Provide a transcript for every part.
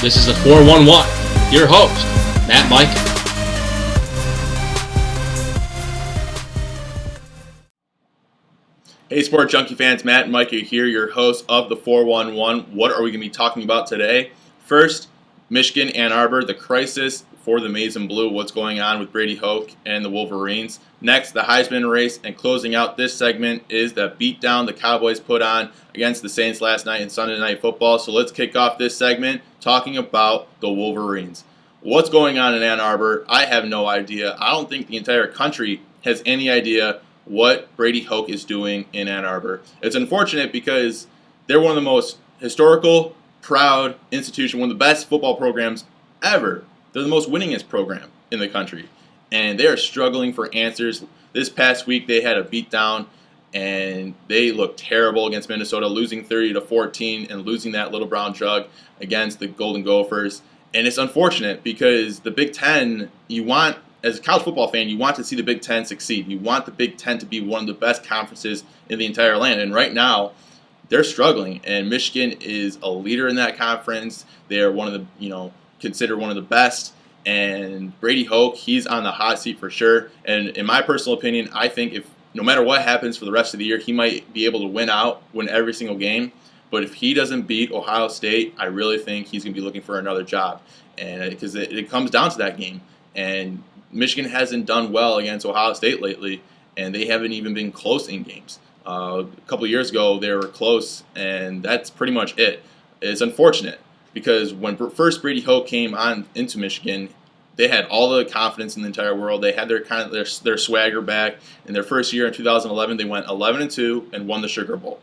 This is the 411, your host, Matt Mika. Hey, Sport Junkie fans, Matt and Mika here, your host of the 411. What are we going to be talking about today? First, Michigan, Ann Arbor, the crisis for the Maize and Blue, what's going on with Brady Hoke and the Wolverines. Next, the Heisman race, and closing out this segment is the beatdown the Cowboys put on against the Saints last night in Sunday Night Football. So let's kick off this segment talking about the Wolverines. What's going on in Ann Arbor? I have no idea. I don't think the entire country has any idea what Brady Hoke is doing in Ann Arbor. It's unfortunate because they're one of the most historical, proud institution, one of the best football programs ever. They're the most winningest program in the country, and they are struggling for answers. This past week, they had a beatdown, and they looked terrible against Minnesota, losing 30-14 and losing that little brown jug against the Golden Gophers. And it's unfortunate because the Big Ten, as a college football fan, you want to see the Big Ten succeed. You want the Big Ten to be one of the best conferences in the entire land. And right now, they're struggling. And Michigan is a leader in that conference. They are one of the, considered one of the best. And Brady Hoke, he's on the hot seat for sure. And in my personal opinion, I think if no matter what happens for the rest of the year, he might be able to win every single game. But if he doesn't beat Ohio State, I really think he's going to be looking for another job. And because it comes down to that game. And Michigan hasn't done well against Ohio State lately, and they haven't even been close in games. A couple of years ago, they were close, and that's pretty much it. It's unfortunate because when first Brady Hoke came on into Michigan, they had all the confidence in the entire world. They had their swagger back. In their first year in 2011, they went 11-2 and won the Sugar Bowl.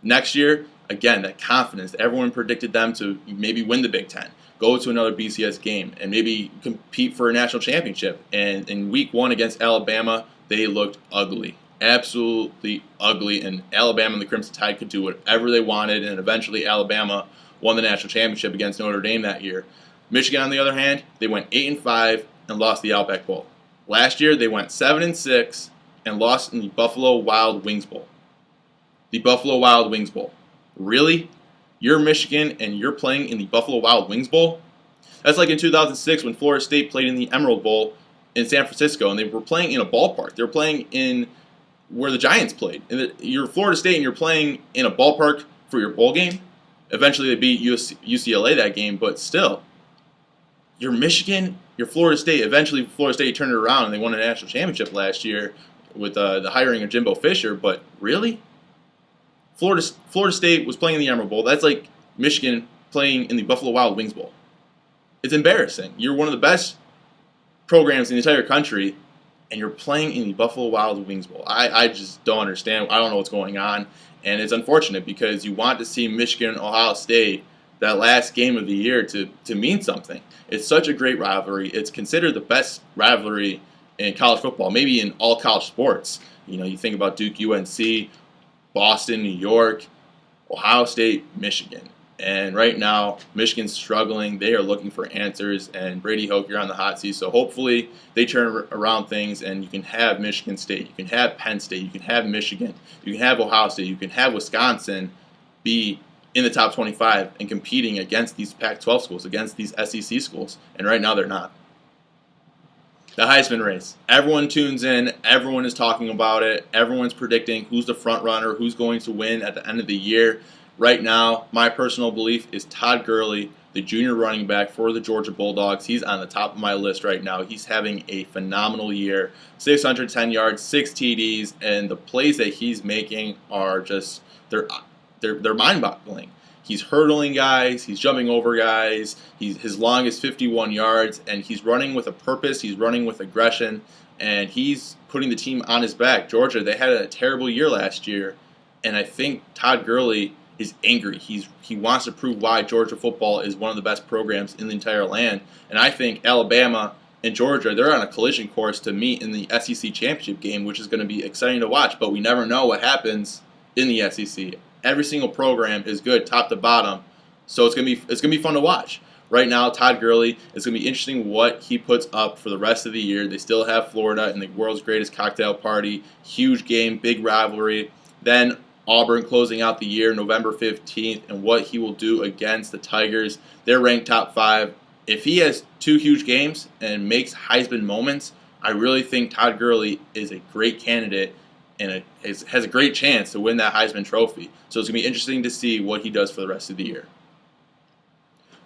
Next year, again, that confidence. Everyone predicted them to maybe win the Big Ten, go to another BCS game, and maybe compete for a national championship. And in week one against Alabama, they looked ugly, absolutely ugly. And Alabama and the Crimson Tide could do whatever they wanted, and eventually Alabama won the national championship against Notre Dame that year. Michigan, on the other hand, they went 8-5 and lost the Outback Bowl. Last year, they went 7-6 and lost in the Buffalo Wild Wings Bowl. The Buffalo Wild Wings Bowl. Really? You're Michigan and you're playing in the Buffalo Wild Wings Bowl? That's like in 2006 when Florida State played in the Emerald Bowl in San Francisco, and they were playing in a ballpark. They were playing in where the Giants played. You're Florida State and you're playing in a ballpark for your bowl game. Eventually they beat UCLA that game, but still. You're Michigan, you're Florida State. Eventually Florida State turned it around and they won a national championship last year with the hiring of Jimbo Fisher, but really? Florida State was playing in the Emerald Bowl. That's like Michigan playing in the Buffalo Wild Wings Bowl. It's embarrassing. You're one of the best programs in the entire country, and you're playing in the Buffalo Wild Wings Bowl. I just don't understand. I don't know what's going on, and it's unfortunate because you want to see Michigan and Ohio State, that last game of the year, to mean something. It's such a great rivalry. It's considered the best rivalry in college football, maybe in all college sports. You think about Duke, UNC, Boston, New York, Ohio State, Michigan. And right now, Michigan's struggling. They are looking for answers, and Brady Hoke, you're on the hot seat. So hopefully they turn around things, and you can have Michigan State, you can have Penn State, you can have Michigan, you can have Ohio State, you can have Wisconsin be in the top 25 and competing against these Pac-12 schools, against these SEC schools. And right now they're not. The Heisman race. Everyone tunes in. Everyone is talking about it. Everyone's predicting who's the front runner, who's going to win at the end of the year. Right now, my personal belief is Todd Gurley, the junior running back for the Georgia Bulldogs. He's on the top of my list right now. He's having a phenomenal year. 610 yards, 6 TDs, and the plays that he's making are just, they're mind-boggling. He's hurdling guys, he's jumping over guys, his long is 51 yards, and he's running with a purpose, he's running with aggression, and he's putting the team on his back. Georgia, they had a terrible year last year, and I think Todd Gurley is angry. He wants to prove why Georgia football is one of the best programs in the entire land, and I think Alabama and Georgia, they're on a collision course to meet in the SEC championship game, which is going to be exciting to watch, but we never know what happens in the SEC. Every single program is good, top to bottom, so it's gonna be fun to watch. Right now, Todd Gurley, it's gonna be interesting what he puts up for the rest of the year. They still have Florida in the world's greatest cocktail party, huge game, big rivalry. Then Auburn closing out the year November 15th and what he will do against the Tigers. They're ranked top 5. If he has 2 huge games and makes Heisman moments, I really think Todd Gurley is a great candidate and has a great chance to win that Heisman Trophy. So it's going to be interesting to see what he does for the rest of the year.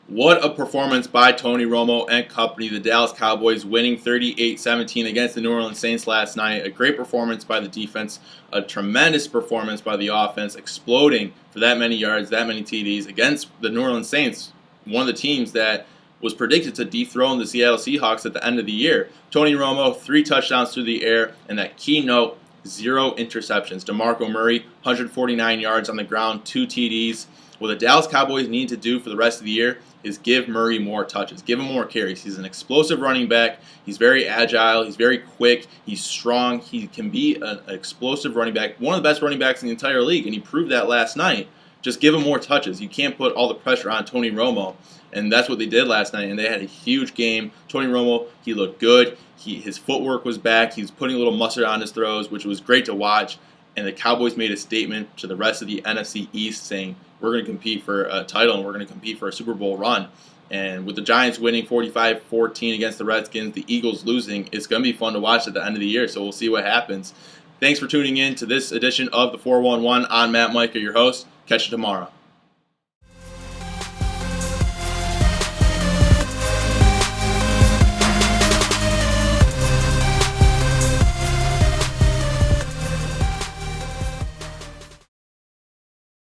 What a performance by Tony Romo and company. The Dallas Cowboys winning 38-17 against the New Orleans Saints last night. A great performance by the defense, a tremendous performance by the offense, exploding for that many yards, that many TDs against the New Orleans Saints, one of the teams that was predicted to dethrone the Seattle Seahawks at the end of the year. Tony Romo, 3 touchdowns through the air, and that keynote, 0 interceptions. DeMarco Murray, 149 yards on the ground, 2 TDs. What the Dallas Cowboys need to do for the rest of the year is give Murray more touches, give him more carries. He's an explosive running back. He's very agile. He's very quick. He's strong. He can be an explosive running back, one of the best running backs in the entire league, and he proved that last night. Just give him more touches. You can't put all the pressure on Tony Romo, and that's what they did last night, and they had a huge game. Tony Romo, he looked good. His footwork was back. He was putting a little mustard on his throws, which was great to watch. And the Cowboys made a statement to the rest of the NFC East saying, we're going to compete for a title and we're going to compete for a Super Bowl run. And with the Giants winning 45-14 against the Redskins, the Eagles losing, it's going to be fun to watch at the end of the year. So we'll see what happens. Thanks for tuning in to this edition of the 411. I'm Matt Mika, your host. Catch you tomorrow.